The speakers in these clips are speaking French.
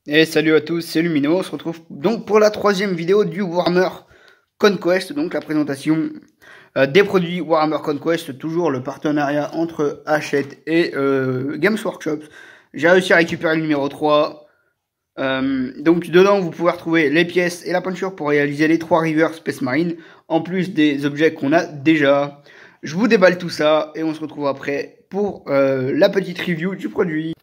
Et salut à tous, c'est Lumino. On se retrouve donc pour la troisième vidéo du Warhammer Conquest, donc la présentation des produits Warhammer Conquest, toujours le partenariat entre Hachette et Games Workshop. J'ai réussi à récupérer le numéro 3. Donc dedans vous pouvez retrouver les pièces et la peinture pour réaliser les 3 Rivers Space Marine, en plus des objets qu'on a déjà. Je vous déballe tout ça et on se retrouve après pour la petite review du produit.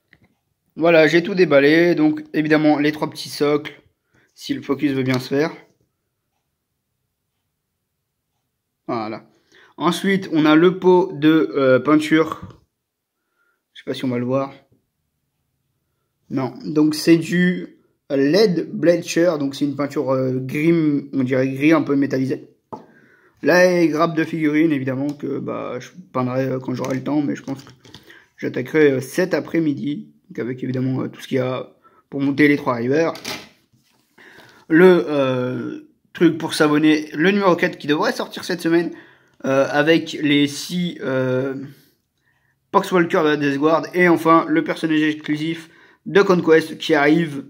Voilà, j'ai tout déballé, donc évidemment les 3 petits socles, si le focus veut bien se faire. Voilà. Ensuite, on a le pot de peinture. Je sais pas si on va le voir. Non, donc c'est du LED Bleacher, donc c'est une peinture gris, on dirait gris un peu métallisé. Là, les grappes de figurines, évidemment, que bah, je peindrai quand j'aurai le temps, mais je pense que j'attaquerai cet après-midi. Donc avec évidemment tout ce qu'il y a pour monter les 3 rivers. Le truc pour s'abonner, le numéro 4 qui devrait sortir cette semaine, avec les 6 Poxwalker de la Death Guard, et enfin le personnage exclusif de Conquest qui arrive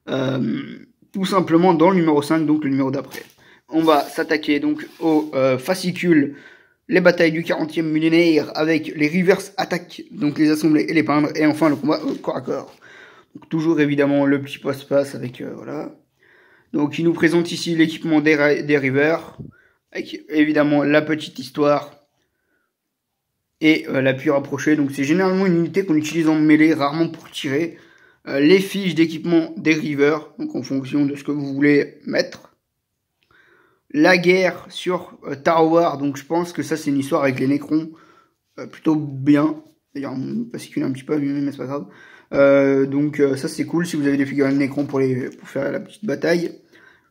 tout simplement dans le numéro 5, donc le numéro d'après. On va s'attaquer donc au fascicule les batailles du 40e millénaire avec les reverse attaques, donc les assembler et les peindre, et enfin le combat au corps à corps. Donc toujours évidemment le petit passe-passe avec voilà. Donc il nous présente ici l'équipement des rivers, avec évidemment la petite histoire et l'appui rapproché. Donc c'est généralement une unité qu'on utilise en mêlée, rarement pour tirer. Les fiches d'équipement des rivers, donc en fonction de ce que vous voulez mettre. La guerre sur Tarwar, donc je pense que ça c'est une histoire avec les Nécrons, plutôt bien. D'ailleurs on fascicule un petit peu, mais c'est pas grave. Donc ça c'est cool si vous avez des figurines Nécrons pour faire la petite bataille.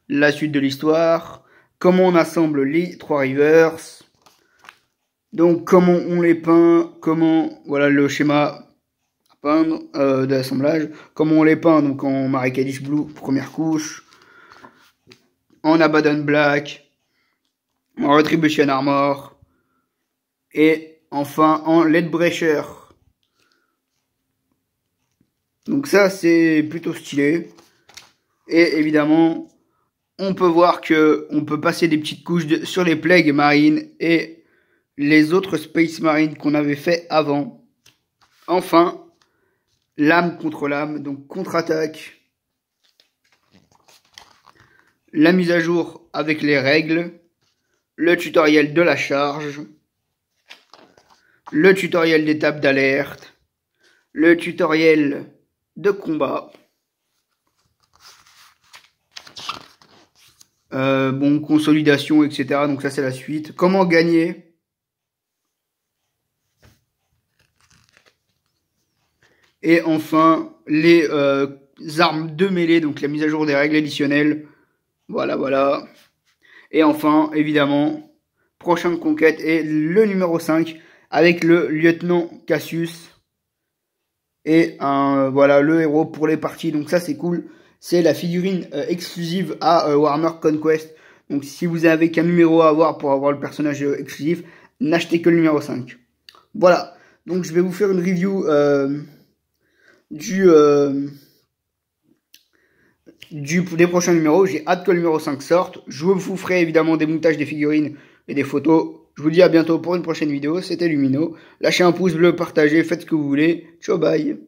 La suite de l'histoire, comment on assemble les 3 rivers, donc comment on les peint, comment, voilà le schéma à peindre de l'assemblage, comment on les peint donc en Marrakech Blue, première couche, en Abaddon Black, en Retribution Armor, et enfin en Lead Breacher. Donc ça c'est plutôt stylé. Et évidemment, on peut voir que on peut passer des petites couches sur les Plagues Marines et les autres Space Marines qu'on avait fait avant. Enfin, lame contre lame, donc contre-attaque. La mise à jour avec les règles. Le tutoriel de la charge. Le tutoriel d'étape d'alerte. Le tutoriel de combat. Bon, consolidation, etc. Donc ça c'est la suite. Comment gagner? Et enfin, les armes de mêlée, donc la mise à jour des règles additionnelles. Voilà, voilà. Et enfin, évidemment, prochaine conquête est le numéro 5 avec le lieutenant Cassius. Et voilà, le héros pour les parties. Donc ça c'est cool. C'est la figurine exclusive à Warhammer Conquest. Donc si vous avez qu'un numéro à avoir pour avoir le personnage exclusif, n'achetez que le numéro 5. Voilà. Donc je vais vous faire une review des prochains numéros. J'ai hâte que le numéro 5 sorte. Je vous ferai évidemment des montages des figurines et des photos. Je vous dis à bientôt pour une prochaine vidéo. C'était Lumino. Lâchez un pouce bleu, partagez, faites ce que vous voulez. Ciao, bye.